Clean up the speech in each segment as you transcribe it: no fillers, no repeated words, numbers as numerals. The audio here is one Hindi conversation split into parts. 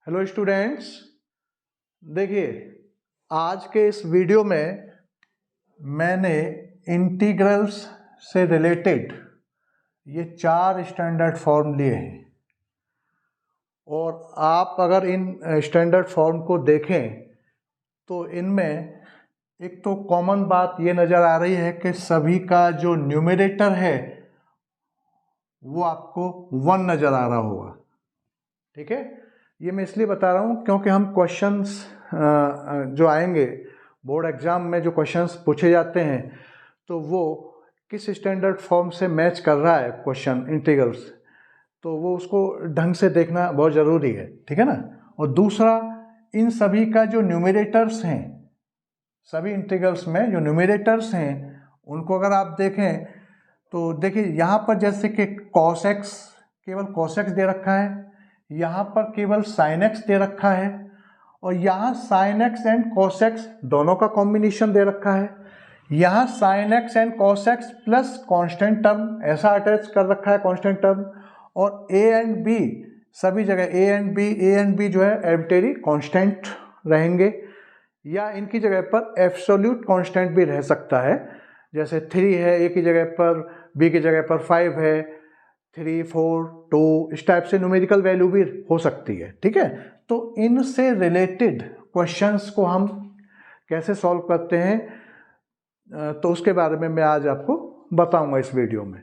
हेलो स्टूडेंट्स, देखिए आज के इस वीडियो में मैंने इंटीग्रल्स से रिलेटेड ये 4 स्टैंडर्ड फॉर्म लिए हैं और आप अगर इन स्टैंडर्ड फॉर्म को देखें तो इनमें एक तो कॉमन बात ये नज़र आ रही है कि सभी का जो न्यूमरेटर है वो आपको 1 नज़र आ रहा होगा। ठीक है, ये मैं इसलिए बता रहा हूँ क्योंकि हम क्वेश्चंस जो आएंगे बोर्ड एग्जाम में, जो क्वेश्चंस पूछे जाते हैं तो वो किस स्टैंडर्ड फॉर्म से मैच कर रहा है क्वेश्चन इंटीग्रल्स, तो वो उसको ढंग से देखना बहुत ज़रूरी है। ठीक है ना। और दूसरा, इन सभी का जो न्यूमरेटर्स हैं, सभी इंटीग्रल्स में जो न्यूमरेटर्स हैं उनको अगर आप देखें तो देखिए यहाँ पर जैसे कि cos x, केवल cos x दे रखा है, यहाँ पर केवल sin x दे रखा है और यहाँ sin x and cos x दोनों का कॉम्बिनेशन दे रखा है। यहाँ sin x and cos x plus constant term ऐसा अटैच कर रखा है, कांस्टेंट टर्म। और a एंड b, सभी जगह a एंड b जो है आर्बिट्रेरी कांस्टेंट रहेंगे, या इनकी जगह पर एब्सोल्यूट कांस्टेंट भी रह सकता है। जैसे 3 है a की जगह पर, b की जगह पर 5 है, 3, 4, 2, इस टाइप से न्यूमेरिकल वैल्यू भी हो सकती है। ठीक है, तो इनसे रिलेटेड क्वेश्चंस को हम कैसे सॉल्व करते हैं तो उसके बारे में मैं आज आपको बताऊंगा इस वीडियो में।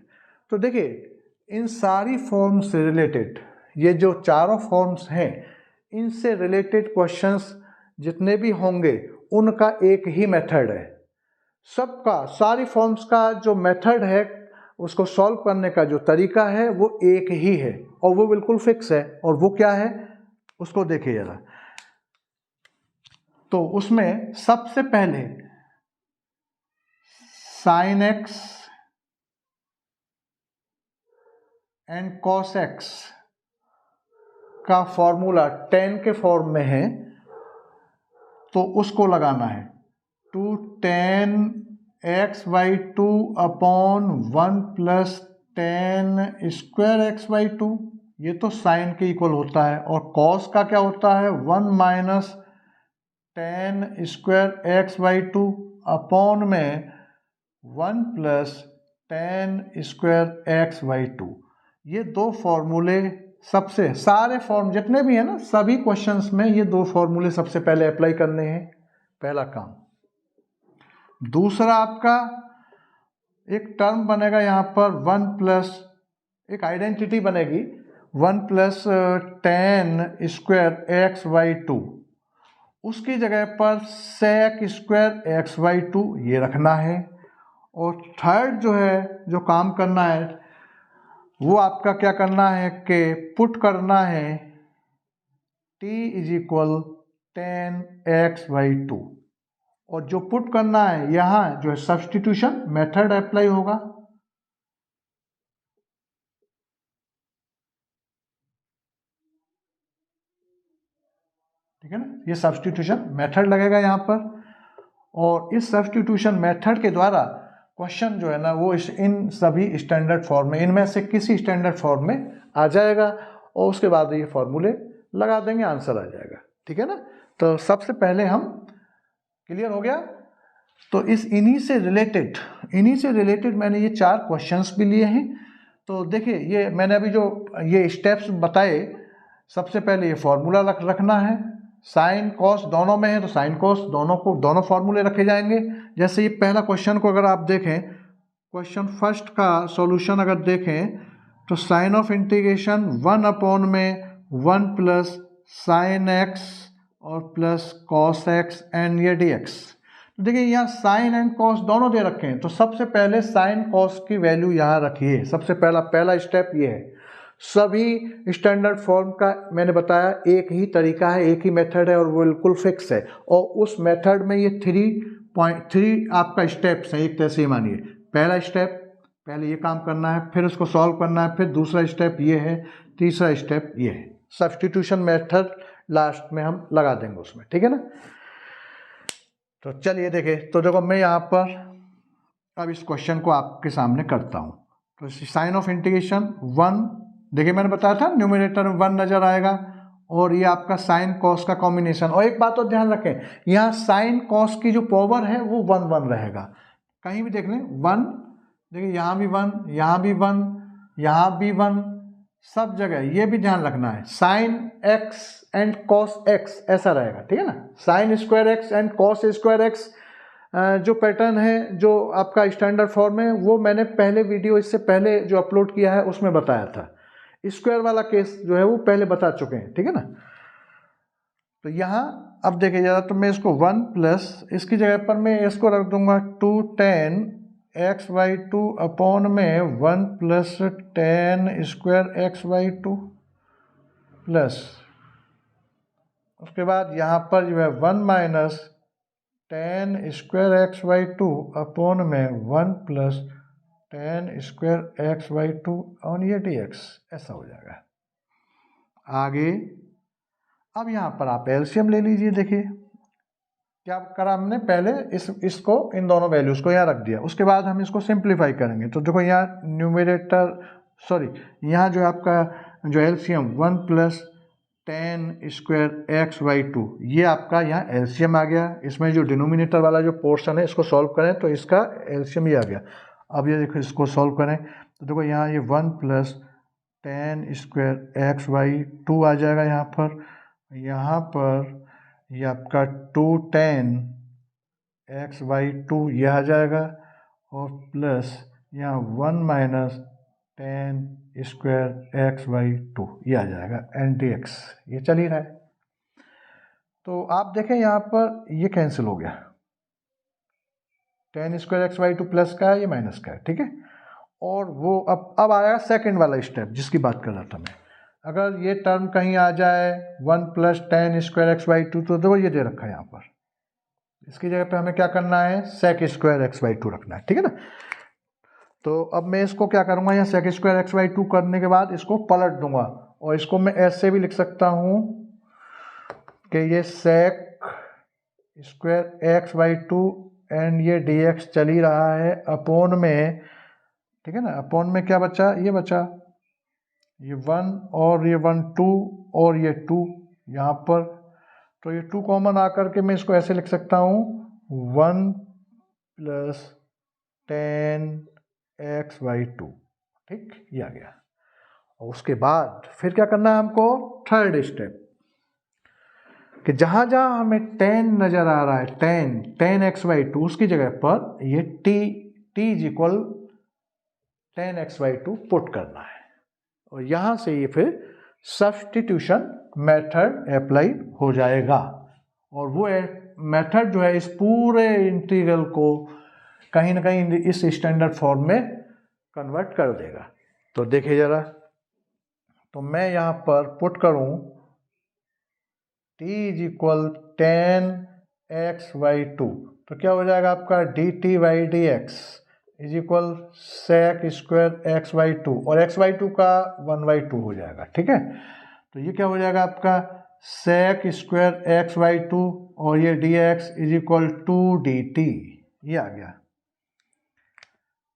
तो देखिए, इन सारी फॉर्म्स से रिलेटेड, ये जो चारों फॉर्म्स हैं, इनसे रिलेटेड क्वेश्चंस जितने भी होंगे उनका एक ही मेथड है। सबका, सारी फॉर्म्स का जो मेथड है, उसको सॉल्व करने का जो तरीका है वो एक ही है और वो बिल्कुल फिक्स है। और वो क्या है उसको देखिए जरा। तो उसमें सबसे पहले sin x and cos x का फॉर्मूला tan के फॉर्म में है तो उसको लगाना है 2 tan x/2 upon 1 plus tan square x/2, ये तो साइन के इक्वल होता है। और cos का क्या होता है 1 minus tan square x/2 upon में 1 प्लस tan स्क्वायर x/2। ये दो फॉर्मूले सबसे, सारे फॉर्म जितने भी है ना, सभी क्वेश्चंस में ये दो फॉर्मूले सबसे पहले अप्लाई करने हैं, पहला काम। दूसरा, आपका एक टर्म बनेगा यहाँ पर 1 प्लस, एक आइडेंटिटी बनेगी 1 प्लस tan स्क्वायर x/2, उसकी जगह पर sec स्क्वायर x/2 ये रखना है। और थर्ड जो है, जो काम करना है, वो आपका क्या करना है कि पुट करना है t is equal tan x/2। और जो पुट करना है यहाँ जो है सब्स्टिट्यूशन मेथड अप्लाई होगा। ठीक है ना, ये सब्स्टिट्यूशन मेथड लगेगा यहाँ पर। और इस सब्स्टिट्यूशन मेथड के द्वारा क्वेश्चन जो है ना वो इन सभी स्टैंडर्ड फॉर्म में, इनमें से किसी स्टैंडर्ड फॉर्म में आ जाएगा और उसके बाद ये फॉर्मूले लगा देंगे, आंसर आ जाएगा। ठीक है ना। तो सबसे पहले हम, क्लियर हो गया। तो इन्हीं से रिलेटेड मैंने ये 4 क्वेश्चंस भी लिए हैं। तो देखिए, ये मैंने अभी जो ये स्टेप्स बताए, सबसे पहले ये फॉर्मूला रखना है। साइन कॉस दोनों में है तो साइन कॉस दोनों फॉर्मूले रखे जाएंगे। जैसे ये पहला क्वेश्चन को अगर आप देखें, क्वेश्चन फर्स्ट का सॉल्यूशन अगर देखें तो साइन ऑफ इंटीग्रेशन 1 अपॉन में 1 प्लस साइन एक्स और प्लस कॉस एक्स एंड ये dx। देखिए यहाँ साइन एंड कॉस दोनों दे रखे हैं, तो सबसे पहले साइन कॉस की वैल्यू यहाँ रखिए। सबसे पहला स्टेप ये है। सभी स्टैंडर्ड फॉर्म का मैंने बताया एक ही तरीका है, एक ही मेथड है और वो बिल्कुल फिक्स है। और उस मेथड में ये 3 आपका स्टेप्स हैं, एक तरह से मानिए। पहला स्टेप, पहले ये काम करना है, फिर उसको सॉल्व करना है, फिर दूसरा स्टेप ये है, तीसरा स्टेप ये है। सब्स्टिट्यूशन मेथड लास्ट में हम लगा देंगे उसमें। ठीक है ना। तो चलिए देखिए, तो देखो मैं यहाँ पर अब इस क्वेश्चन को आपके सामने करता हूँ। तो साइन ऑफ इंटीग्रेशन 1, देखिए मैंने बताया था न्यूमरेटर में 1 नजर आएगा और ये आपका साइन कॉस का कॉम्बिनेशन। और एक बात और ध्यान रखें, यहाँ साइन कॉस की जो पावर है वो 1 1 रहेगा। कहीं भी देख लें 1, देखिए यहाँ भी 1, यहाँ भी 1, यहाँ भी 1, सब जगह ये भी ध्यान रखना है sine x and cos x ऐसा रहेगा, ठीक है ना। Sine square x and cos square x जो पैटर्न है, जो आपका स्टैंडर्ड फॉर्म है, वो मैंने पहले वीडियो इससे पहले जो अपलोड किया है उसमें बताया था। स्क्वायर वाला केस जो है वो पहले बता चुके हैं, ठीक है ना। तो यहाँ अब देखिए ज़रा, तो मैं इसको 1 प्लस इसकी जगह पर मैं इसको रख दूंगा 2 tan x/2 अपॉन में 1 plus tan square x/2 plus उसके बाद यहाँ पर जो है 1 minus tan square x/2 upon में 1 प्लस tan स्क्वायर x/2 और ये dx ऐसा हो जाएगा। आगे अब यहाँ पर आप एलसीएम ले लीजिए। देखिए क्या करा हमने, पहले इसको इन दोनों वैल्यूज़ को यहाँ रख दिया, उसके बाद हम इसको सिंप्लीफाई करेंगे। तो देखो यहाँ यहाँ जो आपका जो LCM 1 plus tan square x/2 ये आपका यहाँ एलसीएम आ गया। इसमें जो डिनोमिनेटर वाला जो पोर्शन है इसको सॉल्व करें तो इसका एलसीएम ये आ गया। अब ये देखो इसको सॉल्व करें तो देखो यहाँ ये 1 प्लस tan स्क्वायर x/2 आ जाएगा। यहाँ पर ये आपका 2 tan x/2 ये आ जाएगा और प्लस यहाँ 1 माइनस tan स्क्वायर x/2 ये आ जाएगा एंड dx ये चल ही रहा है। तो आप देखें यहाँ पर ये कैंसिल हो गया, tan स्क्वायर x/2 प्लस का है, ये माइनस का है, ठीक है। और वो अब आया सेकंड वाला स्टेप जिसकी बात कर रहा था मैं। अगर ये टर्म कहीं आ जाए 1 प्लस tan स्क्वायर x/2 तो देखो ये दे रखा है यहाँ पर, इसकी जगह पे हमें क्या करना है, sec स्क्वायर x/2 रखना है, ठीक है ना। तो अब मैं इसको क्या करूँगा, यहाँ sec स्क्वायर x/2 करने के बाद इसको पलट दूंगा और इसको मैं ऐसे भी लिख सकता हूँ कि ये sec स्क्वायर x/2 एंड ये dx चल ही रहा है अपॉन में, ठीक है ना। अपॉन में क्या बचा, ये बचा ये 1 और ये 1 2 और ये 2 यहाँ पर, तो ये 2 कॉमन आकर के मैं इसको ऐसे लिख सकता हूँ 1 प्लस tan x/2, ठीक, ये आ गया। और उसके बाद फिर क्या करना है हमको, थर्ड स्टेप, कि जहाँ जहाँ हमें tan नज़र आ रहा है tan x/2 उसकी जगह पर ये t is equal tan x/2 put करना है और यहाँ से ये फिर सब्स्टिट्यूशन मेथड अप्लाई हो जाएगा। और वो मेथड जो है इस पूरे इंटीग्रल को कहीं ना कहीं इस स्टैंडर्ड फॉर्म में कन्वर्ट कर देगा। तो देखिए ज़रा, तो मैं यहाँ पर पुट करूँ t is equal tan x/2 तो क्या हो जाएगा आपका dt/dx is equal sec square x/2 और x/2 का 1/2 हो जाएगा, ठीक है। तो ये क्या हो जाएगा आपका sec स्क्वायर x/2 और ये dx इज इक्वल 2dt ये आ गया।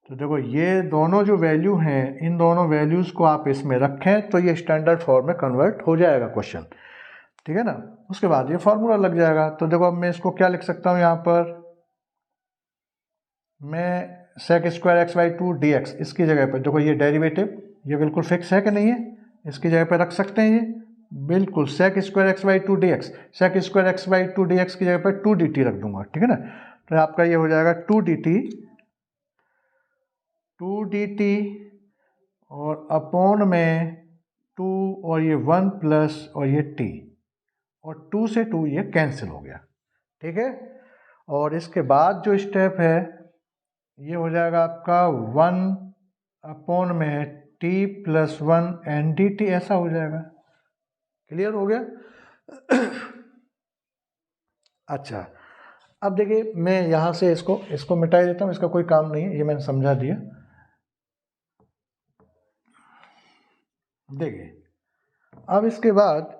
तो देखो ये दोनों जो वैल्यू हैं, इन दोनों वैल्यूज़ को आप इसमें रखें तो ये स्टैंडर्ड फॉर्म में कन्वर्ट हो जाएगा क्वेश्चन, ठीक है ना। उसके बाद ये फॉर्मूला लग जाएगा। तो देखो अब मैं इसको क्या लिख सकता हूँ, यहाँ पर मैं sec स्क्वायर x/2 dx इसकी जगह पर देखो ये डेरिवेटिव ये बिल्कुल फिक्स है कि नहीं है, इसकी जगह पर रख सकते हैं। ये बिल्कुल sec square x/2 dx, sec square x/2 dx की जगह पर 2dt रख दूंगा, ठीक है ना। तो आपका ये हो जाएगा 2dt और अपॉन में 2 और ये 1 प्लस और ये t और 2 से 2 ये कैंसिल हो गया, ठीक है। और इसके बाद जो स्टेप है ये हो जाएगा आपका 1 अपॉन में t प्लस 1 एन dt ऐसा हो जाएगा। क्लियर हो गया। अच्छा, अब देखिए मैं यहाँ से इसको मिटा देता हूँ, इसका कोई काम नहीं है, ये मैंने समझा दिया। देखिए अब इसके बाद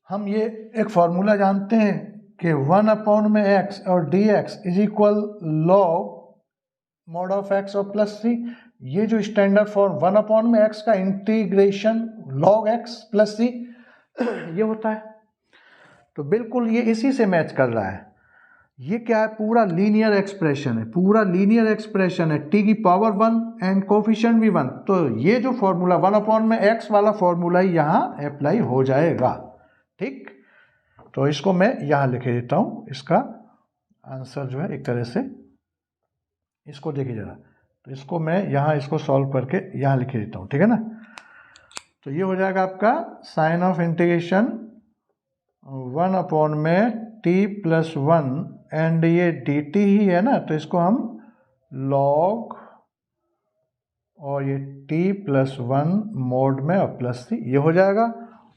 हम ये एक फॉर्मूला जानते हैं कि 1 अपॉन में x और dx is equal log mod of x और प्लस c। ये जो स्टैंडर्ड फॉर्म 1 अपॉन में x का integration log x plus c, ये होता है। तो बिल्कुल ये इसी से मैच कर रहा है। ये क्या है, पूरा लीनियर एक्सप्रेशन है, पूरा लीनियर एक्सप्रेशन है, टी की पावर 1 एंड कोफिशिएंट भी 1। तो ये जो फॉर्मूला 1 में एक्स वाला फॉर्मूला ही यहाँ अप्लाई हो जाएगा। ठीक, तो इसको मैं यहाँ लिख देता हूँ, इसका आंसर जो है एक तरह से, इसको देखिए जरा, तो इसको मैं यहाँ इसको सॉल्व करके यहाँ लिख देता हूँ, ठीक है ना। तो ये हो जाएगा आपका साइन ऑफ इंटीग्रेशन 1 में टी प्लस 1 एंड ये डी टी ही है ना, तो इसको हम लॉग और ये टी प्लस 1 मोड में और प्लस सी, ये हो जाएगा।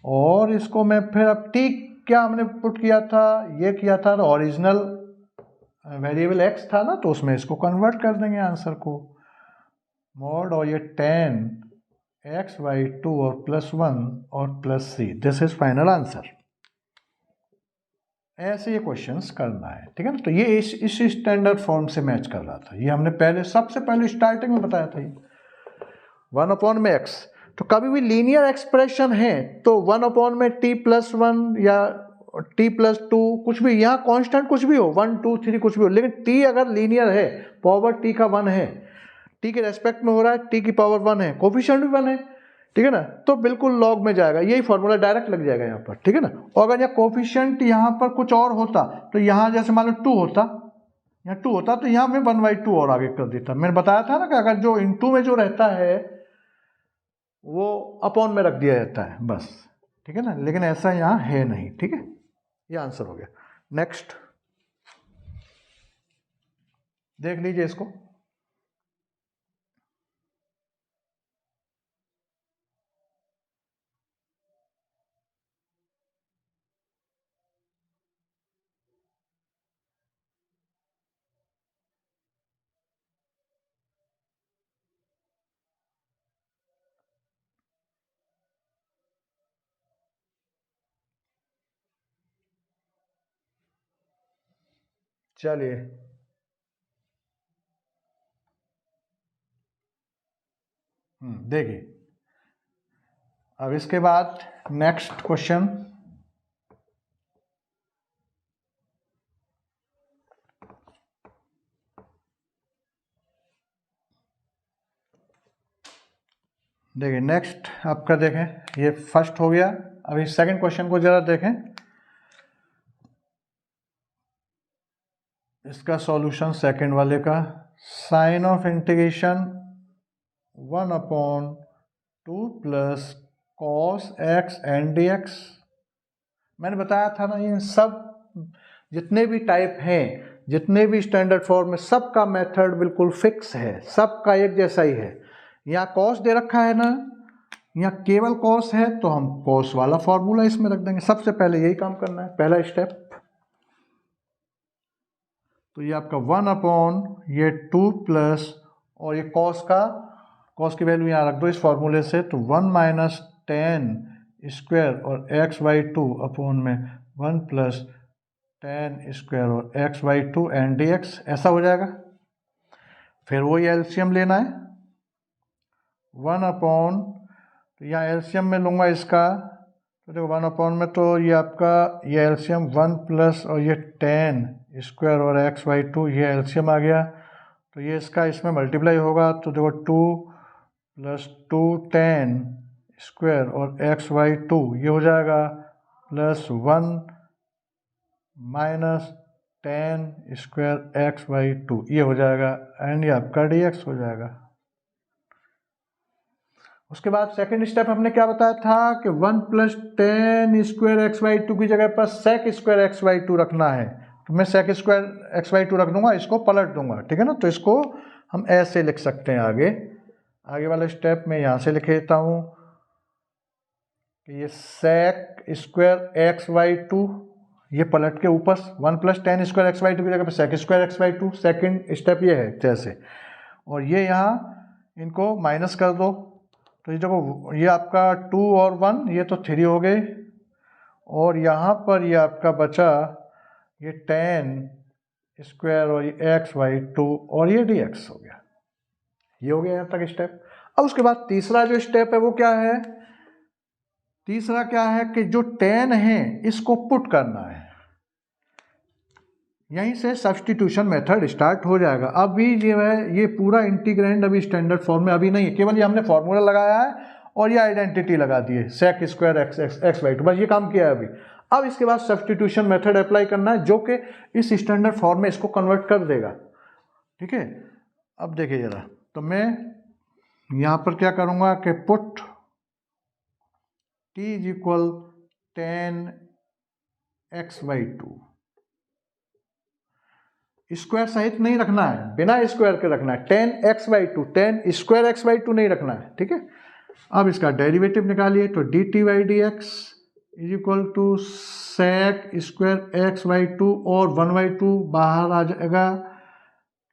और इसको मैं फिर अब टी क्या हमने पुट किया था, ये किया था, तो ओरिजिनल वेरिएबल एक्स था ना, तो उसमें इसको कन्वर्ट कर देंगे आंसर को, मोड और ये 10 x/2 और प्लस 1 और plus C, this is final answer. ऐसे ये क्वेश्चंस करना है, ठीक है ना। तो ये इस स्टैंडर्ड फॉर्म से मैच कर रहा था, ये हमने पहले सबसे पहले स्टार्टिंग में बताया था। ये 1 में x, तो कभी भी लीनियर एक्सप्रेशन है तो 1 में t प्लस 1 या t प्लस 2 कुछ भी, यहाँ कांस्टेंट कुछ भी हो, 1 2 3 कुछ भी हो, लेकिन t अगर लीनियर है, पावर t का 1 है, t के रेस्पेक्ट में हो रहा है, t की पावर 1 है, कोफिशिएंट भी 1 है, ठीक है ना, तो बिल्कुल लॉग में जाएगा, यही फॉर्मूला डायरेक्ट लग जाएगा यहाँ पर, ठीक है ना। और अगर यहाँ कोफिशिएंट यहाँ पर कुछ और होता, तो यहाँ जैसे मान लो 2 होता, यहाँ 2 होता, तो यहाँ मैं 1/2 और आगे कर देता। मैंने बताया था ना कि अगर जो इनटू में जो रहता है वो अपॉन में रख दिया जाता है बस, ठीक है ना, लेकिन ऐसा यहाँ है नहीं, ठीक है। ये आंसर हो गया। नेक्स्ट देख लीजिए इसको, चलिए देखिए, अब इसके बाद नेक्स्ट क्वेश्चन, देखिए नेक्स्ट आपका देखें, ये फर्स्ट हो गया। अभी सेकंड क्वेश्चन को जरा देखें, इसका सॉल्यूशन सेकंड वाले का, sine of integration 1/2 plus cos X and D X. मैंने बताया था ना, ये सब जितने भी टाइप हैं, जितने भी स्टैंडर्ड फॉर्म में, सबका मेथड बिल्कुल फिक्स है, सबका एक जैसा ही है। यहाँ कॉस दे रखा है ना, यहाँ केवल कॉस है, तो हम कॉस वाला फॉर्मूला इसमें रख देंगे। सबसे पहले यही काम करना है, पहला स्टेप। तो ये आपका 1/2 प्लस, और ये कॉस की वैल्यू यहाँ रख दो इस फॉर्मूले से, तो 1 - 10 स्क्वायर और x/2 अपॉन में 1 + 10 स्क्वायर और x/2 एंड dx, ऐसा हो जाएगा। फिर वही एलसीएम लेना है, 1/, तो यहाँ एलसीएम में लूँगा इसका, तो देखो 1/, में तो ये आपका ये एलसीएम 1 प्लस और ये 10 स्क्वायर और x/2, ये एलसीएम आ गया, तो ये इसका इसमें मल्टीप्लाई होगा, तो देखो 2 + 2 10 स्क्वायर और x/2, ये हो जाएगा, प्लस 1 - 10 स्क्वायर x/2, ये हो जाएगा, एंड ये आपका dx हो जाएगा। उसके बाद सेकंड स्टेप हमने क्या बताया था कि 1 + 10 स्क्वायर x/2 की जगह पर sec स्क्वायर x/2 रखना है, तो मैं sec स्क्वायर x/2 रख दूंगा, इसको पलट दूंगा, ठीक है ना। तो इसको हम ऐसे लिख सकते हैं, आगे वाला स्टेप में यहाँ से लिख देता हूँ कि ये sec स्क्वायर x/2, ये पलट के ऊपर 1 + 10 स्क्वायर x/2 की जगह पर sec square x/2, second step ये है जैसे, और ये यहाँ इनको माइनस कर दो, तो ये देखो ये आपका 2 और 1, ये तो 3 हो गए, और यहाँ पर ये आपका बचा ये 10 स्क्वायर और ये x/2 और ये dx हो गया। ये हो गया यहाँ तक स्टेप। अब उसके बाद तीसरा जो स्टेप है वो क्या है, तीसरा क्या है कि जो 10 है इसको पुट करना है, यहीं से सब्स्टिट्यूशन मेथड स्टार्ट हो जाएगा। अभी ये है, ये पूरा इंटीग्रैंड अभी स्टैंडर्ड फॉर्म में अभी नहीं है, केवल ये हमने फॉर्मूला लगाया है और ये आइडेंटिटी लगा दी है sec square X X X Y two, बस ये काम किया है अभी। अब इसके बाद सब्स्टिट्यूशन मेथड अप्लाई करना है जो कि इस स्टैंडर्ड फॉर्म में इसको कन्वर्ट कर देगा। ठीक है, अब देखिए जरा, तो मैं यहाँ पर क्या करूँगा कि put t is equal 10x/2, square सहित नहीं रखना है, बिना स्क्वायर के रखना है, 10x/2, 10 स्क्वायर x/2 नहीं रखना है। ठीक है, अब इसका डेरिवेटिव निकालिए, तो dt/dx is equal to sec square x/2 और 1/2 बाहर आ जाएगा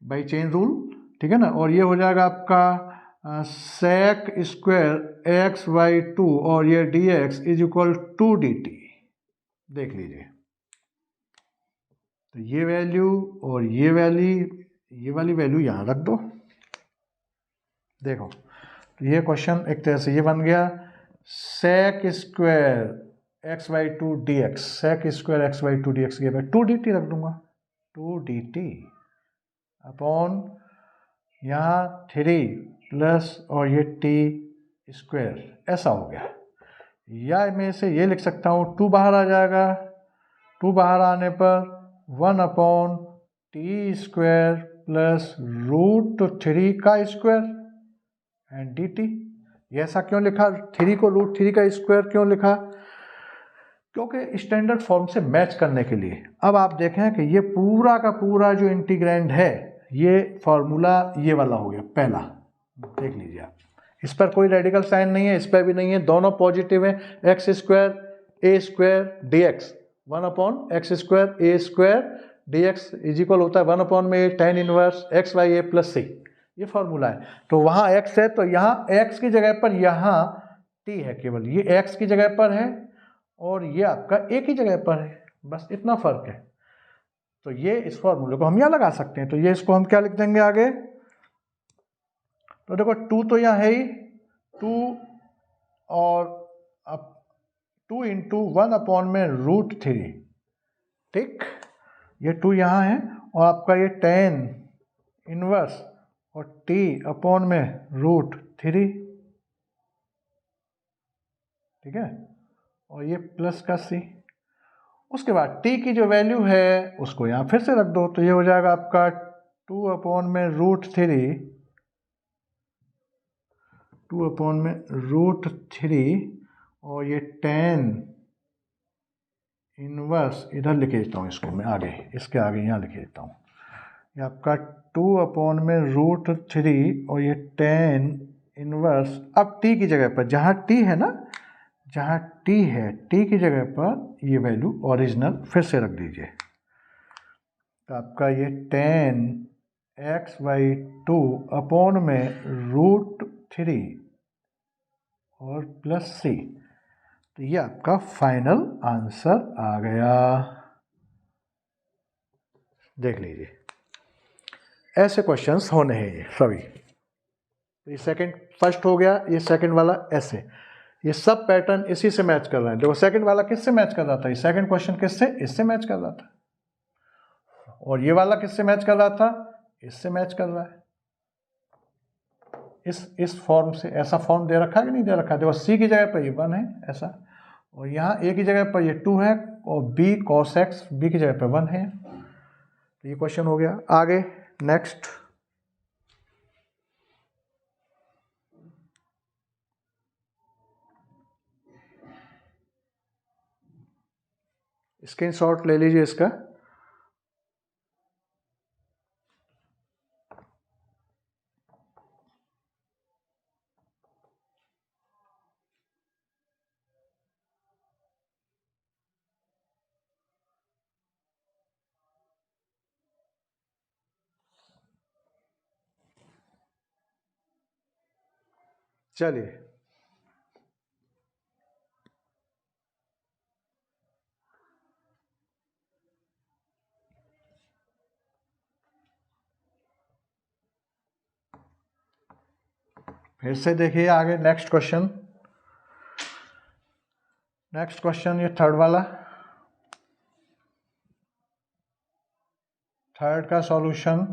बाई चेन रूल। ठीक है ना, और ये हो जाएगा आपका सेक स्क्वायर x/2 और ये dx is equal to dt। देख लीजिए, तो ये वैल्यू और ये वाली वैल्यू यहाँ रख दो। देखो, तो ये क्वेश्चन एक तरह से ये बन गया sec square x/2 dx, sec square x/2 dx के बाद 2dt रख दूंगा, 2dt अपॉन यहाँ 3 प्लस और ये t स्क्वायर, ऐसा हो गया। या मैं से ये लिख सकता हूँ, 2 बाहर आ जाएगा, 2 बाहर आने पर 1 अपॉन टी स्क्वायर प्लस √3 का स्क्वायर एंड dt। ये ऐसा क्यों लिखा, 3 को √3 का स्क्वायर क्यों लिखा, क्योंकि स्टैंडर्ड फॉर्म से मैच करने के लिए। अब आप देखें कि ये पूरा का पूरा जो इंटीग्रैंड है, ये फॉर्मूला ये वाला हो गया पहला, देख लीजिए आप, इस पर कोई रेडिकल साइन नहीं है, इस पर भी नहीं है, दोनों पॉजिटिव है। X square A square D x 1 upon x square A square D X is equal होता है 1 अपॉन में tan इनवर्स एक्स वाई ए प्लस सी, ये फॉर्मूला है। तो वहाँ x है, तो यहाँ x की जगह पर यहाँ t है, केवल ये x की जगह पर है और ये आपका a की जगह पर है, बस इतना फर्क है। तो ये इस फॉर्मूले को हम यहाँ लगा सकते हैं, तो ये इसको हम क्या लिख देंगे आगे, तो देखो 2 तो यहाँ है ही, 2 और अब 2 इंटू 1 अपॉन में √3, ठीक, ये 2 यहाँ है और आपका ये tan इनवर्स और t अपॉन में √3, ठीक है, और ये प्लस का c। उसके बाद t की जो वैल्यू है उसको यहाँ फिर से रख दो, तो ये हो जाएगा आपका 2 अपॉन में √3, 2 अपॉन में √3 और ये tan इनवर्स इधर लिख देता हूँ, इसको मैं आगे, इसके आगे यहाँ लिख देता हूँ, ये आपका 2 अपॉन में √3 और ये tan इनवर्स। अब t की जगह पर जहाँ t है ना, जहाँ t है, t की जगह पर ये वैल्यू ओरिजिनल फिर से रख दीजिए, तो आपका ये tan x/2 अपॉन में √3 और प्लस c, तो ये आपका फाइनल आंसर आ गया। देख लीजिए, ऐसे क्वेश्चंस होने हैं ये सभी। ये सेकंड फर्स्ट हो गया, ये सेकंड वाला ऐसे, ये सब पैटर्न इसी से मैच कर रहा है। देखो सेकंड वाला किससे मैच कर रहा था, ये सेकंड क्वेश्चन किससे, इससे मैच कर रहा था, और ये वाला किससे मैच कर रहा था, इससे मैच कर रहा है, इस फॉर्म से। ऐसा फॉर्म दे रखा है कि नहीं दे रखा है, देखो सी की जगह पर ये 1 है ऐसा, और यहाँ ए की जगह पर ये 2 है और बी cos x बी की जगह पर 1 है। तो ये क्वेश्चन हो गया। आगे नेक्स्ट, स्क्रीनशॉट ले लीजिए इसका। चलिए, फिर से देखिए आगे नेक्स्ट क्वेश्चन। नेक्स्ट क्वेश्चन, ये थर्ड वाला, थर्ड का सॉल्यूशन,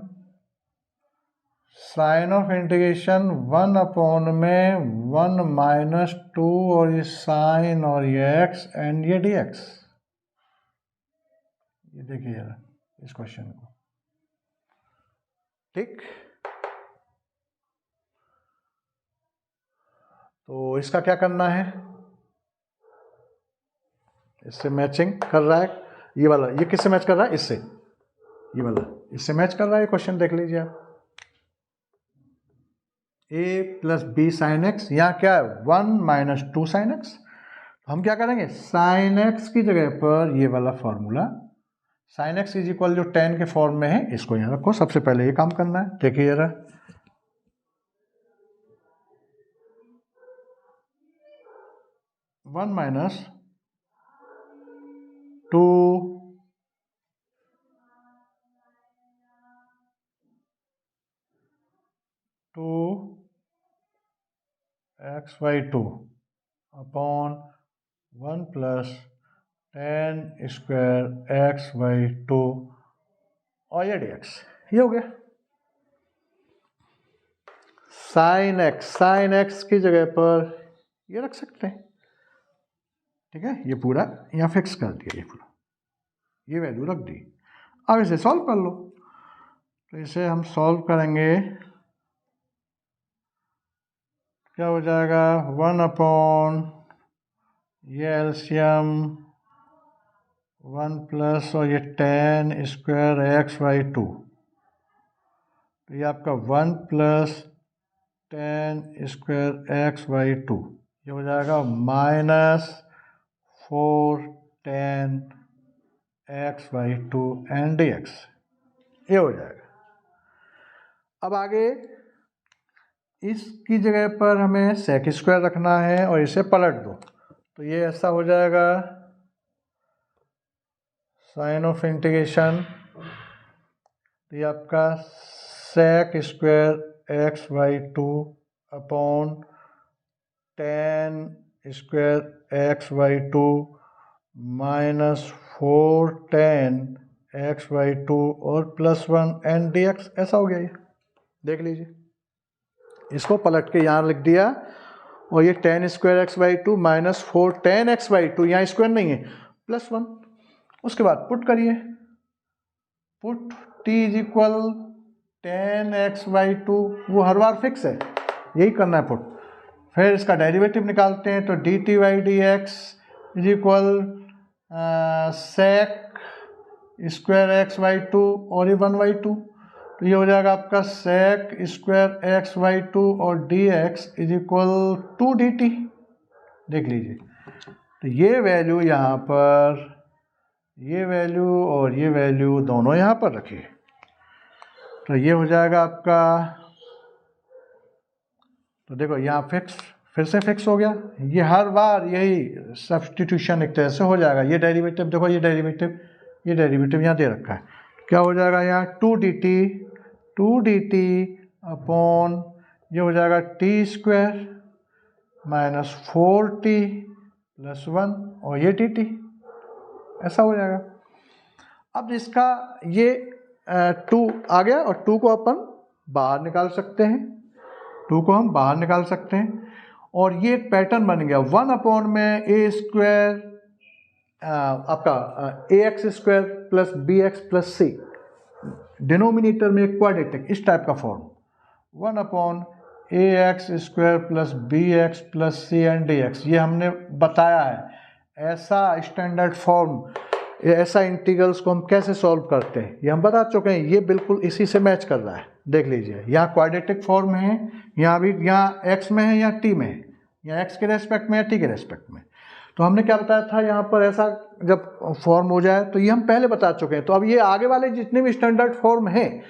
साइन ऑफ इंटीग्रेशन 1 में 1 माइनस 2 और ये साइन और ये एक्स एंड ये dx। ये देखिए जरा इस क्वेश्चन को, ठीक। तो इसका क्या करना है, इससे मैचिंग कर रहा है ये वाला, ये किससे मैच कर रहा है, इससे, ये वाला इससे मैच कर रहा है। क्वेश्चन देख लीजिए आप, a plus B sine X, यहाँ क्या है 1 माइनस 2 साइन एक्स। हम क्या करेंगे, साइन एक्स की जगह पर ये वाला formula, sine x is equal जो tan के फॉर्म में है, इसको यहाँ रखो। सबसे पहले ये काम करना है, देखिए जरा, one minus 2 2x/2 upon 1 plus tan square x/2 और ये dx, ये हो गया। साइन एक्स की जगह पर ये रख सकते हैं, ठीक है। ये पूरा यहाँ फिक्स कर दिया, ये पूरा ये वैल्यू रख दी। अब इसे सॉल्व कर लो। तो इसे हम सॉल्व करेंगे, क्या हो जाएगा, 1 अपॉन ये एलसीएम 1 प्लस और ये tan स्क्वायर x/2, तो ये आपका 1 प्लस tan स्क्वायर x/2, ये हो जाएगा minus 4 tan x/2 and dx, ये हो जाएगा। अब आगे इसकी जगह पर हमें sec स्क्वायर रखना है और इसे पलट दो, तो ये ऐसा हो जाएगा, साइन ऑफ इंटीग्रेशन, तो ये आपका sec square x/2 upon tan square x/2 minus 4 tan x/2 और प्लस 1 एंड dx, ऐसा हो गया। ये देख लीजिए, इसको पलट के यहाँ लिख दिया, और ये tan square x/2 minus 4 tan x/2, यहाँ स्क्वायर नहीं है, प्लस 1। उसके बाद पुट करिए, put t is equal tan x/2, वो हर बार फिक्स है, यही करना है पुट। फिर इसका डेरिवेटिव निकालते हैं, तो dt/dx is equal sec square x/2 और ये 1/2, तो ये हो जाएगा आपका sec स्क्वायर x/2 और dx इज इक्वल 2 dt। देख लीजिए, तो ये वैल्यू यहाँ पर, ये वैल्यू और ये वैल्यू दोनों यहाँ पर रखिए, तो ये हो जाएगा आपका, तो देखो यहाँ फिक्स, फिर से फिक्स हो गया। ये हर बार यही सब्स्टिट्यूशन एक तरह से हो जाएगा। ये डेरिवेटिव देखो, ये डेरिवेटिव यहाँ दे रखा है, क्या हो जाएगा यहाँ 2 dt अपॉन ये हो जाएगा t square minus 4t plus 1 और ये dt, ऐसा हो जाएगा। अब इसका ये 2 आ गया, और 2 को अपन बाहर निकाल सकते हैं, 2 को हम बाहर निकाल सकते हैं, और ये एक पैटर्न बन गया, 1 अपॉन में a स्क्वायर आपका ax square plus bx plus c, denominator में क्वाड्रेटिक, इस टाइप का form, 1 upon ax square plus bx plus c and dx, ये हमने बताया है। ऐसा स्टैंडर्ड फॉर्म, ऐसा इंटीग्रल्स को हम कैसे सॉल्व करते हैं ये हम बता चुके हैं। ये बिल्कुल इसी से मैच कर रहा है, देख लीजिए, यहाँ क्वाड्रेटिक फॉर्म है, यहाँ भी, यहाँ x में है, यहाँ t में है, यहाँ x के रेस्पेक्ट में है, t के रेस्पेक्ट में। तो हमने क्या बताया था, यहाँ पर ऐसा जब फॉर्म हो जाए, तो ये हम पहले बता चुके हैं। तो अब ये आगे वाले जितने भी स्टैंडर्ड फॉर्म हैं,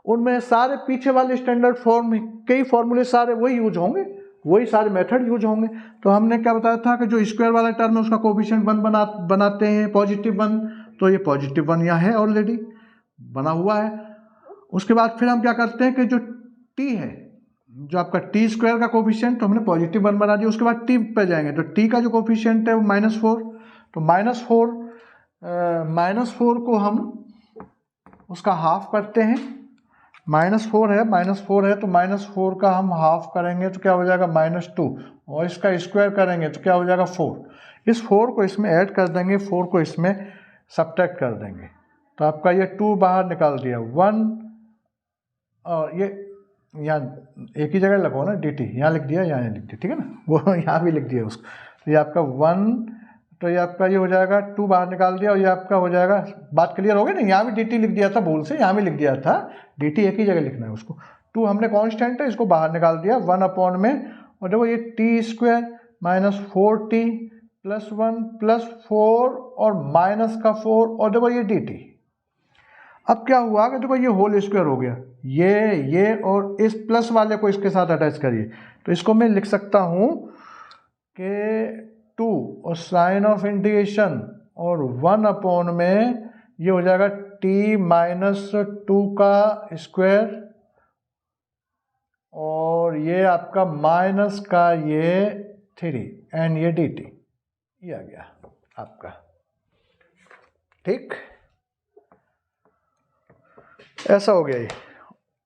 उनमें सारे पीछे वाले स्टैंडर्ड फॉर्म, कई फॉर्मूले सारे वही यूज होंगे, वही सारे मेथड यूज होंगे। तो हमने क्या बताया था कि जो स्क्वायर वाला टर्म है उसका कोफिशिएंट 1 बनाते हैं, पॉजिटिव 1, तो ये पॉजिटिव 1 यहाँ है, ऑलरेडी बना हुआ है। उसके बाद फिर हम क्या करते हैं कि जो t है, जो आपका टी स्क्वायर का कोफिशिएंट तो हमने पॉजिटिव 1 बना दिया, उसके बाद टी पे जाएंगे तो टी का जो कोफिशिएंट है वो -4, तो -4 को हम उसका हाफ करते हैं। -4 है तो -4 का हम हाफ करेंगे तो क्या हो जाएगा -2, और इसका स्क्वायर करेंगे तो क्या हो जाएगा 4। इस 4 को इसमें ऐड कर देंगे, 4 को इसमें सब्ट्रैक्ट कर देंगे, तो आपका ये 2 बाहर निकाल दिया 1, और ये यहाँ एक ही जगह लगाओ ना dt, यहाँ लिख दिया, यहाँ लिख दिया, ठीक है ना, वो यहाँ भी लिख दिया उसको, तो ये आपका 1, तो ये आपका ये हो जाएगा 2 बाहर निकाल दिया, और ये आपका हो जाएगा, बात क्लियर हो गई ना, यहाँ भी dt लिख दिया था भूल से, यहाँ भी लिख दिया था dt, एक ही जगह लिखना है उसको। 2 हमने कांस्टेंट है, इसको बाहर निकाल दिया 1 में, और देखो ये टी स्क्वायर -4t + 1 + 4 और -4, और देखो ये dt। अब क्या हुआ कि देखो ये होल स्क्वायर हो गया, ये और इस प्लस वाले को इसके साथ अटैच करिए, तो इसको मैं लिख सकता हूँ कि 2 और साइन ऑफ इंटीग्रेशन और 1 में ये हो जाएगा t-2 का स्क्वायर, और ये आपका माइनस का ये 3 एंड ये dt, ये आ गया आपका, ठीक, ऐसा हो गया ये।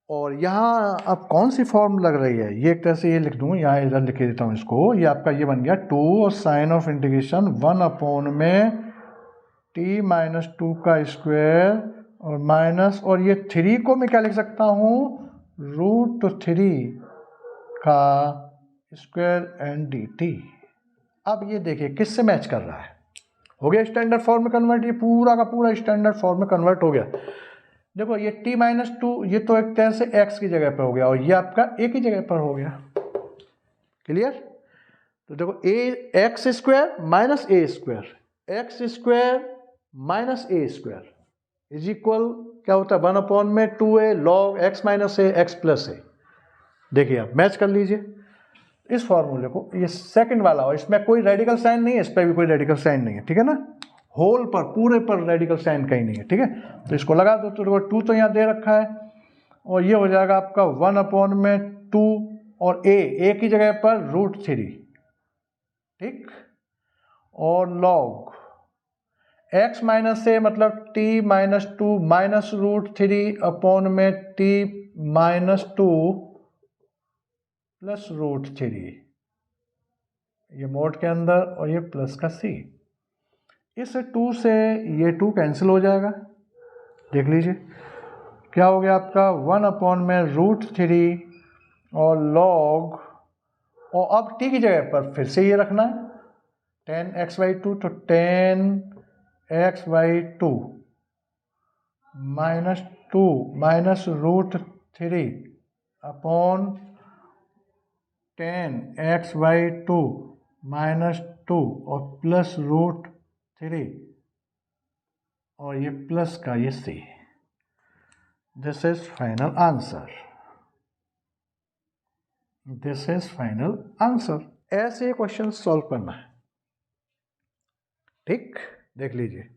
और यहाँ अब कौन सी फॉर्म लग रही है, ये एक तरह से ये लिख दूँ, यहाँ इधर लिख देता हूँ इसको, ये आपका ये बन गया 2 और साइन ऑफ इंटीग्रेशन 1 में t-2 का स्क्वायर और माइनस, और ये 3 को मैं क्या लिख सकता हूँ, √3 का स्क्वायर एंड dt। अब ये देखिए किससे मैच कर रहा है, हो गया स्टैंडर्ड फॉर्म में कन्वर्ट, ये पूरा का पूरा स्टैंडर्ड फॉर्म में कन्वर्ट हो गया। देखो ये t-2 ये तो एक तरह से x की जगह पर हो गया, और ये आपका a की जगह पर हो गया, क्लियर। तो देखो x square minus a square, x square minus a square is equal क्या होता है 1 में 2a log x minus a x plus a। देखिए आप मैच कर लीजिए इस फॉर्मूले को, ये सेकंड वाला हो, इसमें कोई रेडिकल साइन नहीं है, इस पर भी कोई रेडिकल साइन नहीं है, ठीक है ना, होल पर पूरे पर रेडिकल साइन कहीं नहीं है, ठीक है। तो इसको लगा दो, तो 2 तो यहाँ दे रखा है, और ये हो जाएगा आपका 1 में 2 और a की जगह पर √3, ठीक, और log x माइनस a मतलब t-2 माइनस √3 में t-2 प्लस √3, ये मोड के अंदर, और ये प्लस का c, इस 2 से ये 2 कैंसिल हो जाएगा, देख लीजिए क्या हो गया आपका 1 में √3 और log, और अब t की जगह पर फिर से ये रखना है 10x/2, तो 10x/2 -2 माइनस √3 अपॉन 10x/2 -2 और प्लस √3, और ये प्लस का ये c। This is final answer, this is final answer. ऐसे क्वेश्चन सॉल्व करना है, ठीक, देख लीजिए।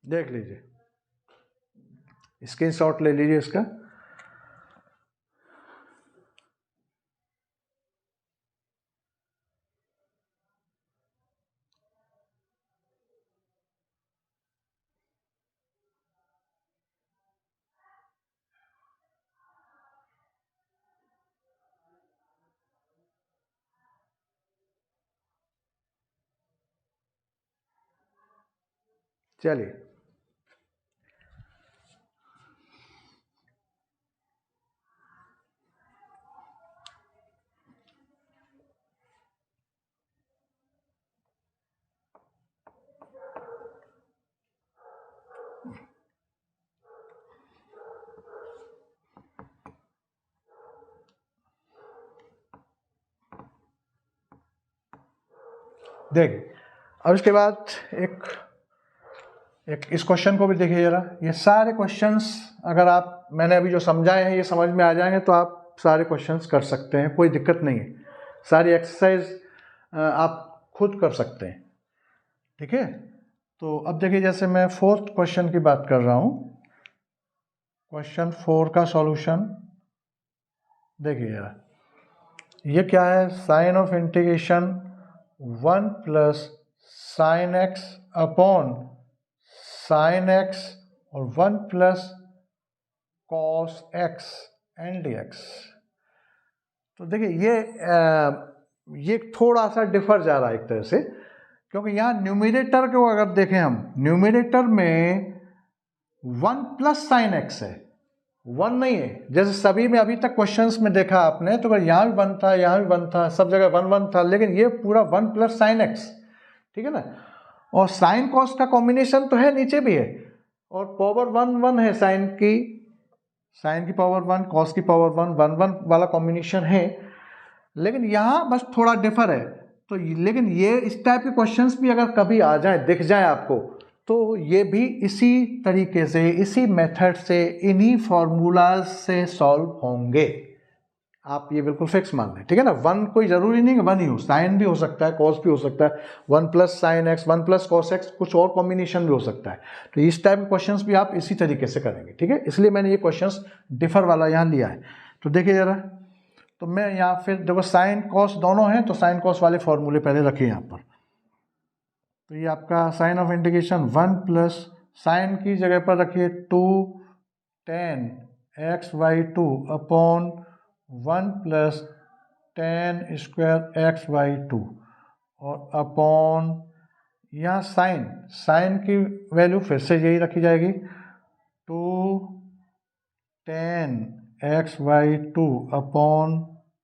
देख लीजिए, स्क्रीनशॉट ले लीजिए इसका। चलिए देखिए, अब इसके बाद एक एक इस क्वेश्चन को भी देखिए जरा। ये सारे क्वेश्चंस अगर आप मैंने अभी जो समझाए हैं ये समझ में आ जाएंगे तो आप सारे क्वेश्चंस कर सकते हैं, कोई दिक्कत नहीं है। सारी एक्सरसाइज आप खुद कर सकते हैं, ठीक है। तो अब देखिए जैसे मैं फोर्थ क्वेश्चन की बात कर रहा हूँ, क्वेश्चन 4 का सॉल्यूशन देखिए जरा। ये क्या है, sine of integration 1 plus sine X upon sine X और 1 plus cos X and D X. तो देखिए ये थोड़ा सा डिफर जा रहा है एक तरह से, क्योंकि यहाँ न्यूमिनेटर को अगर देखें हम, न्यूमिनेटर में 1 प्लस साइन एक्स है, 1 नहीं है। जैसे सभी में अभी तक क्वेश्चंस में देखा आपने तो यहाँ भी 1 था, यहाँ भी 1 था, सब जगह 1 1 था, लेकिन ये पूरा 1 प्लस साइन एक्स, ठीक है ना। और साइन कॉस का कॉम्बिनेशन तो है, नीचे भी है, और पावर 1 1 है, साइन की पावर 1, कॉस की पावर 1, 1 1 वाला कॉम्बिनेशन है। लेकिन यहाँ बस थोड़ा डिफर है। तो लेकिन ये इस टाइप के क्वेश्चंस भी अगर कभी आ जाए, दिख जाए आपको, तो ये भी इसी तरीके से, इसी मेथड से, इन्हीं फार्मूलाज से सॉल्व होंगे। आप ये बिल्कुल फिक्स मान लें, ठीक है ना। 1 कोई जरूरी नहीं कि 1 ही हो, साइन भी हो सकता है, कॉस भी हो सकता है, 1 plus sine x, 1 plus cos x, कुछ और कॉम्बिनेशन भी हो सकता है। तो इस टाइप के क्वेश्चंस भी आप इसी तरीके से करेंगे, ठीक है। इसलिए मैंने ये क्वेश्चंस डिफर वाला यहाँ लिया है। तो देखिए जरा, तो मैं यहाँ फिर देखो साइन कॉस दोनों हैं, तो साइन कॉस वाले फॉर्मूले पहले रखिए यहाँ पर। तो ये आपका sine of integration 1 plus sine की जगह पर रखिए 2 tan x/2 upon 1 plus tan square x/2 और अपॉन यहाँ साइन की वैल्यू फिर से यही रखी जाएगी, 2 tan x/2 upon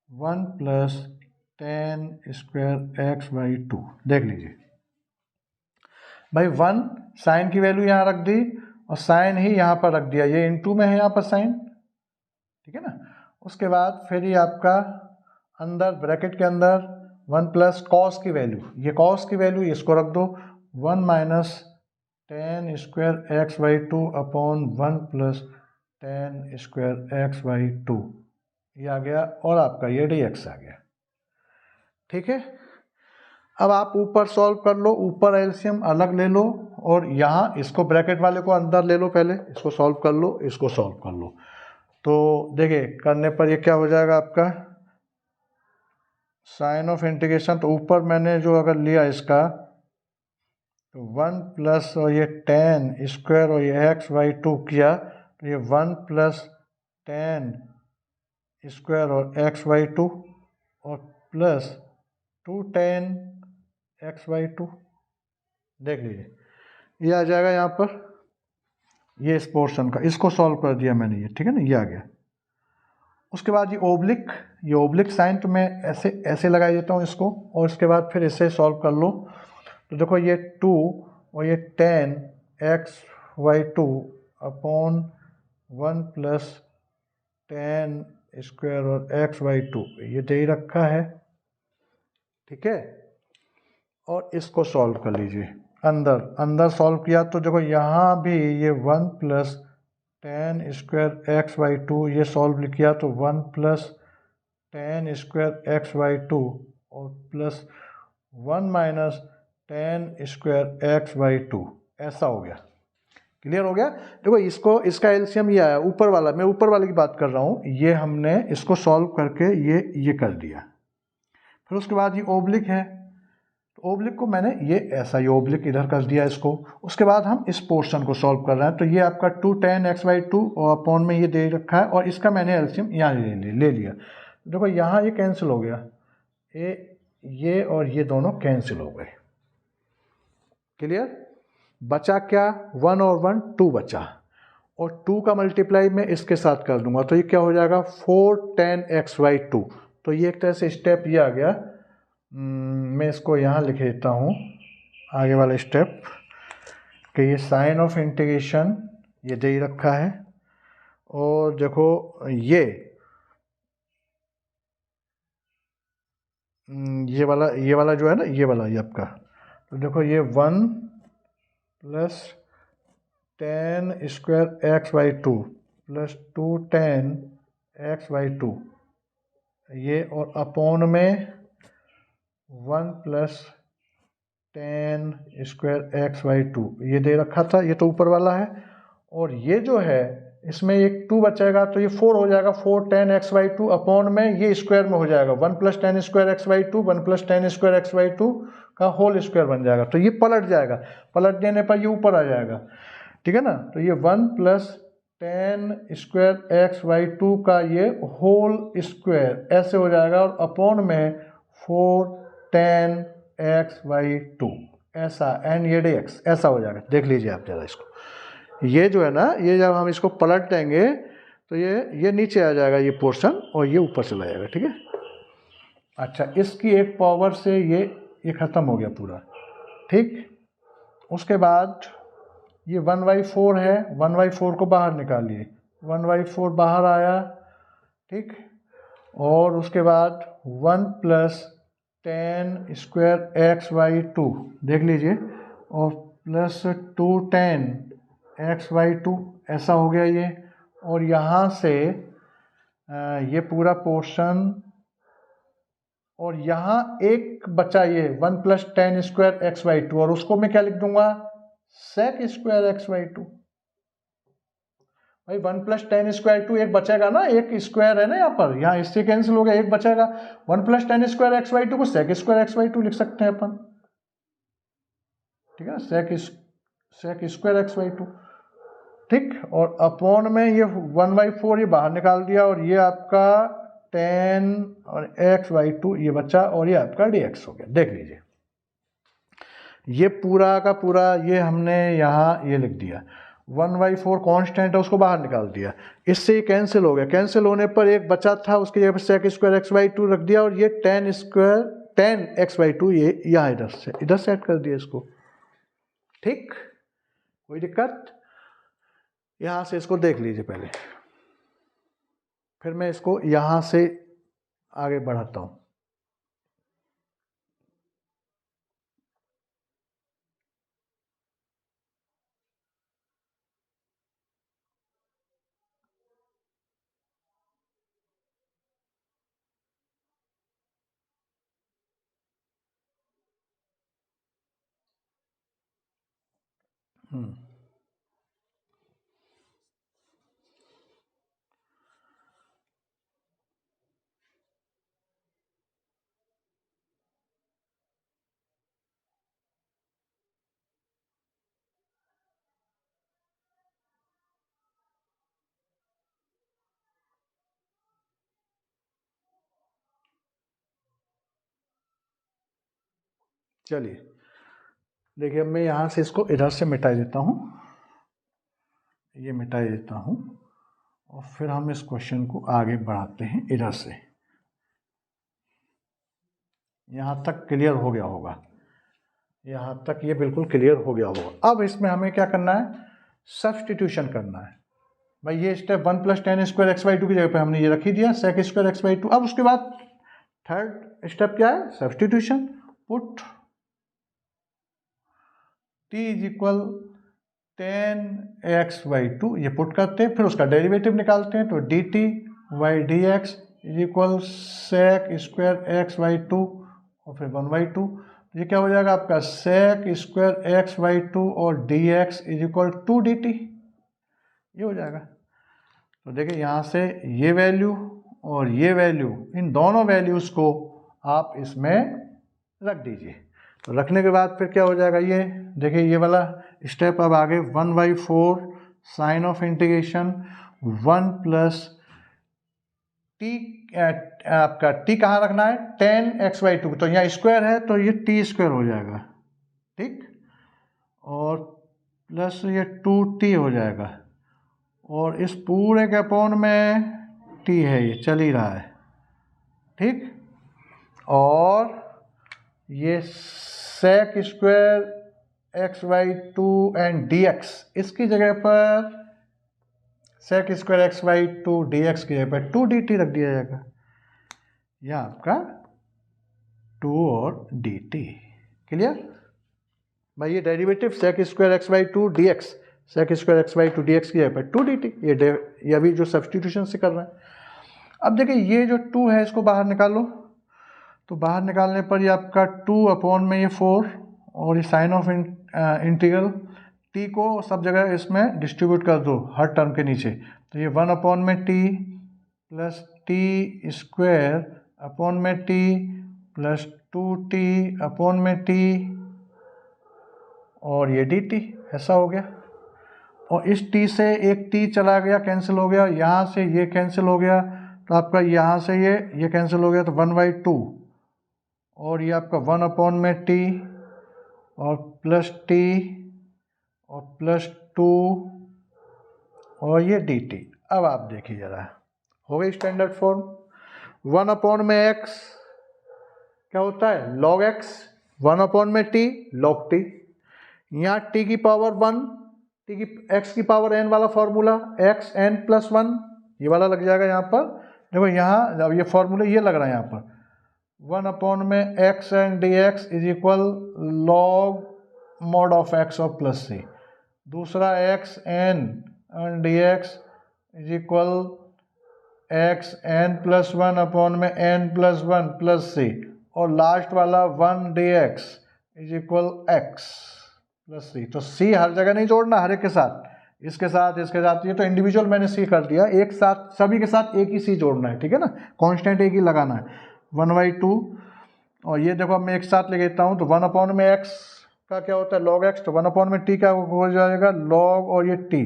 1 plus tan square x/2। देख लीजिए भाई, 1 साइन की वैल्यू यहाँ रख दी और साइन ही यहाँ पर रख दिया, ये इनटू में है यहाँ पर साइन, ठीक है ना। उसके बाद फिर ये आपका अंदर ब्रैकेट के अंदर 1 प्लस कॉस की वैल्यू, ये कॉस की वैल्यू इसको रख दो, 1 minus tan square x/2 upon 1 plus tan square x/2, ये आ गया, और आपका ये dx आ गया, ठीक है। अब आप ऊपर सॉल्व कर लो, ऊपर एलसीएम अलग ले लो और यहाँ इसको ब्रैकेट वाले को अंदर ले लो, पहले इसको सॉल्व कर लो, इसको सॉल्व कर लो। तो देखिए करने पर ये क्या हो जाएगा आपका, साइन ऑफ इंटीग्रेशन, तो ऊपर मैंने जो अगर लिया इसका तो 1 प्लस और ये tan स्क्वायर और ये x/2 किया, तो ये 1 प्लस tan स्क्वायर और x/2 और प्लस 2 tan x/2। देख लीजिए ये आ जाएगा यहाँ पर, ये इस पोर्शन का, इसको सॉल्व कर दिया मैंने, ये ठीक है ना, ये आ गया। उसके बाद ये ओब्लिक साइन तो मैं ऐसे लगा देता हूँ इसको, और उसके बाद फिर इससे सॉल्व कर लो। तो देखो ये 2 और ये tan x/2 upon 1 plus tan square और x/2, ये दे ही रखा है, ठीक है। और इसको सॉल्व कर लीजिए, अंदर सॉल्व किया तो देखो यहाँ भी ये 1 प्लस tan स्क्वायर x/2, ये सॉल्व किया तो 1 प्लस tan स्क्वायर x/2 और plus 1 minus tan square x/2, ऐसा हो गया। क्लियर हो गया। देखो इसका एलसीएम ये आया, ऊपर वाला, मैं ऊपर वाले की बात कर रहा हूँ, ये हमने इसको सॉल्व करके ये कर दिया। फिर उसके बाद ये ओब्लिक है, तो ओब्लिक को मैंने ये ऐसा, ये ओब्लिक इधर कर दिया इसको। उसके बाद हम इस पोर्शन को सॉल्व कर रहे हैं, तो ये आपका 2 tan x/2 और अपॉन में ये दे रखा है, और इसका मैंने एलसीएम यहाँ ले लिया। देखो यहाँ ये कैंसिल हो गया, ये और ये दोनों कैंसिल हो गए। क्लियर, बचा क्या, 1 और 1 2 बचा, और 2 का मल्टीप्लाई मैं इसके साथ कर दूंगा, तो ये क्या हो जाएगा 4 tan x/2। तो ये एक तरह से स्टेप ये आ गया। मैं इसको यहाँ लिख देता हूँ, आगे वाला स्टेप, कि ये साइन ऑफ इंटीग्रेशन ये दे ही रखा है, और देखो ये वाला जो है ना, ये वाला ये आपका, तो देखो ये 1 plus ten square x by two plus 2 ten x by two, ये और अपॉन में 1 plus ten square x by two, ये दे रखा था, ये तो ऊपर वाला है। और ये जो है इसमें एक 2 बचेगा तो ये 4 हो जाएगा, 4 ten x by two upon में ये स्क्वायर में हो जाएगा 1 plus ten square x by to, 1 plus ten square x by to का होल स्क्वायर बन जाएगा। तो ये पलट जाएगा, पलट देने पर ये ऊपर आ जाएगा, ठीक है ना। तो ये 1 plus ten square x by to का ये होल स्क्वायर ऐसे हो जाएगा, और अपॉन में 4 टेन एक्स बाई टू ऐसा, एन ये डी एक्स ऐसा हो जाएगा। देख लीजिए आप जरा इसको, ये जो है ना, ये जब हम इसको पलट देंगे तो ये नीचे आ जाएगा ये पोर्शन, और ये ऊपर चला जाएगा, ठीक है। अच्छा, इसकी एक पावर से ये ख़त्म हो गया पूरा, ठीक। उसके बाद ये 1/4 है, 1/4 को बाहर निकालिए, 1/4 बाहर आया, ठीक। और उसके बाद 1 plus ten square x by to, देख लीजिए, और plus 2 ten x by to ऐसा हो गया ये। और यहाँ से ये पूरा पोर्शन, और यहाँ एक बचा ये 1 plus ten square x by two, और उसको मैं क्या लिख दूंगा, sec square x by two. भाई 1 प्लस टेन स्क्वायर टू एक बचेगा ना, एक स्क्वायर है ना यहाँ पर, यहाँ इससे कैंसिल हो गया, एक बचेगा। 1 plus ten square x by two को sec square x by two लिख सकते हैं अपन, ठीक है, sec square x by two, ठीक। और अपॉन में ये 1/4 ये बाहर निकाल दिया, और ये आपका 10 और एक्स बाई टू ये बचा, और ये आपका डी एक्स हो गया। देख लीजिए, ये पूरा का पूरा ये हमने यहाँ ये लिख दिया, 1/4 कांस्टेंट है उसको बाहर निकाल दिया, इससे ये कैंसिल हो गया। कैंसिल होने पर एक बचा था, उसकी जगह पर sec square x by two रख दिया, और ये 10 एक्स बाई टू ये यहाँ इधर सेट कर दिया इसको, ठीक। कोई दिक्कत? यहाँ से इसको देख लीजिए पहले, फिर मैं इसको यहाँ से आगे बढ़ाता हूँ। चलिए देखिए, अब मैं यहाँ से इसको इधर से मिटा देता हूँ, ये मिटा देता हूँ, और फिर हम इस क्वेश्चन को आगे बढ़ाते हैं इधर से। यहाँ तक क्लियर हो गया होगा, यहाँ तक ये बिल्कुल क्लियर हो गया होगा। अब इसमें हमें क्या करना है, सब्सटीट्यूशन करना है। भाई ये step 1 plus ten square x by two की जगह पे हमने ये रख ही दिया, sec square x by two. अब उसके बाद थर्ड स्टेप क्या है, substitution. Put t is equal 10x by two, ये पुट करते हैं, फिर उसका डेरिवेटिव निकालते हैं, तो dt by D X is equal sec square x by two, और फिर 1/2। ये क्या हो जाएगा आपका, सेक स्क्वायर एक्स बाई टू और D X is equal 2dt, ये हो जाएगा। तो देखिए यहाँ से ये वैल्यू और ये वैल्यू, इन दोनों वैल्यूज़ को आप इसमें रख दीजिए। तो रखने के बाद फिर क्या हो जाएगा, ये देखिए ये वाला स्टेप अब आगे 1/4 sine of integration 1 plus T, आपका टी कहाँ रखना है, 10x बाई टू, तो यहाँ स्क्वायर है तो ये टी स्क्वायर हो जाएगा, ठीक। और प्लस ये 2t हो जाएगा, और इस पूरे के अपॉन में t है, ये चल ही रहा है, ठीक। और ये sec square x by two and D X, इसकी जगह पर sec square x by two D X की जगह पर 2dt रख दिया जाएगा। यह आपका 2 और dt, क्लियर। भाई ये derivative sec square x by two D X sec square x by two D X की जगह पर 2dt, ये अभी जो सब्सटीट्यूशन से कर रहे हैं। अब देखिए ये जो 2 है इसको बाहर निकालो, तो बाहर निकालने पर ये आपका 2 अपॉन में ये 4 और ये साइन ऑफ इंटीग्रल t को सब जगह इसमें डिस्ट्रीब्यूट कर दो हर टर्म के नीचे, तो ये 1 अपॉन में t plus T square upon में t प्लस 2t अपॉन में t और ये dt, ऐसा हो गया। और इस t से एक t चला गया, कैंसिल हो गया, यहाँ से ये कैंसिल हो गया, तो आपका यहाँ से ये कैंसिल हो गया, तो 1/2 और ये आपका 1 अपॉन में t और प्लस t और प्लस 2 और ये dt। अब आप देखिए ज़रा, हो गई स्टैंडर्ड फॉर्म। 1 अपॉन में x क्या होता है, log x, 1 अपॉन में t log t, यहाँ t की पावर 1, x की पावर n वाला फॉर्मूला x n प्लस 1 ये वाला लग जाएगा यहाँ पर। देखो यहाँ जब ये फॉर्मूला ये लग रहा है यहाँ पर 1 अपॉन में x N D X is equal log mod of x और प्लस c, दूसरा x n D X is equal x n plus 1 upon में n प्लस 1 प्लस c, और लास्ट वाला 1 D X is equal x plus c। तो c हर जगह नहीं जोड़ना, हर एक के साथ, इसके साथ इसके साथ, ये तो इंडिविजुअल मैंने c कर दिया, एक साथ सभी के साथ एक ही c जोड़ना है, ठीक है ना, कांस्टेंट एक ही लगाना है 1/2। और ये देखो अब मैं एक साथ ले लेता हूँ, तो 1 अपॉन में x का क्या होता है log x, तो 1 अपॉन में t का हो जाएगा log और ये t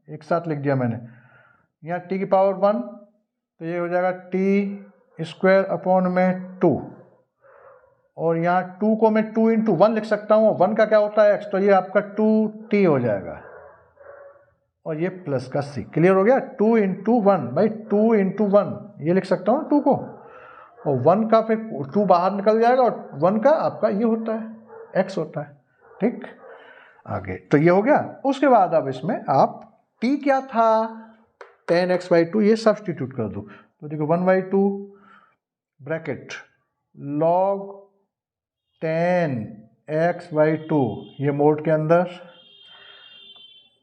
एक साथ लिख दिया मैंने, यहाँ t की पावर 1 तो ये हो जाएगा t स्क्वायर अपॉन में 2, और यहाँ 2 को मैं 2 × 1 लिख सकता हूँ, 1 का क्या होता है x, तो ये आपका 2t हो जाएगा, और ये प्लस का c। क्लियर हो गया, 2 × 1 भाई 2 × 1 ये लिख सकता हूँ 2 को, और 1 का फिर 2 बाहर निकल जाएगा, और 1 का आपका ये होता है x होता है, ठीक। आगे तो ये हो गया। उसके बाद अब इसमें आप t क्या था, tan x/2 ये सब्सटीट्यूट कर दो, तो देखो 1/2 ब्रैकेट log tan x/2 ये मोड के अंदर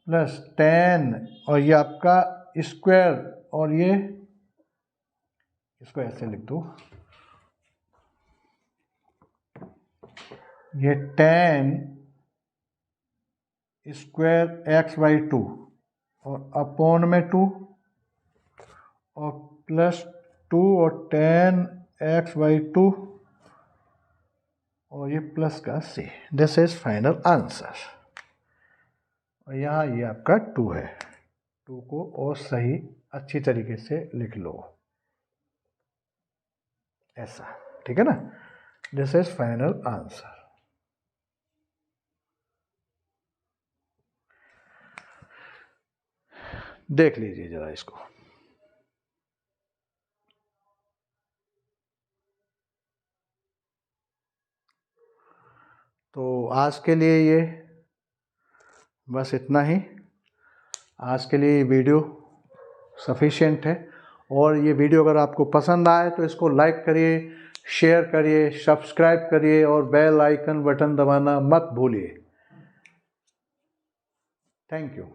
प्लस tan और ये आपका स्क्वायर, और ये इसको ऐसे लिख दो, ये tan स्क्वायर x/2 और अपॉन में 2 और प्लस 2 और tan x/2 और ये प्लस का c। This is final answer. और यहाँ ये आपका 2 है, 2 को और सही अच्छी तरीके से लिख लो ऐसा, ठीक है ना। This is final answer. देख लीजिए जरा इसको। तो आज के लिए ये बस इतना ही, आज के लिए वीडियो सफिशिएंट है। और ये वीडियो अगर आपको पसंद आए तो इसको लाइक करिए, शेयर करिए, सब्सक्राइब करिए और बेल आइकन बटन दबाना मत भूलिए। Thank you.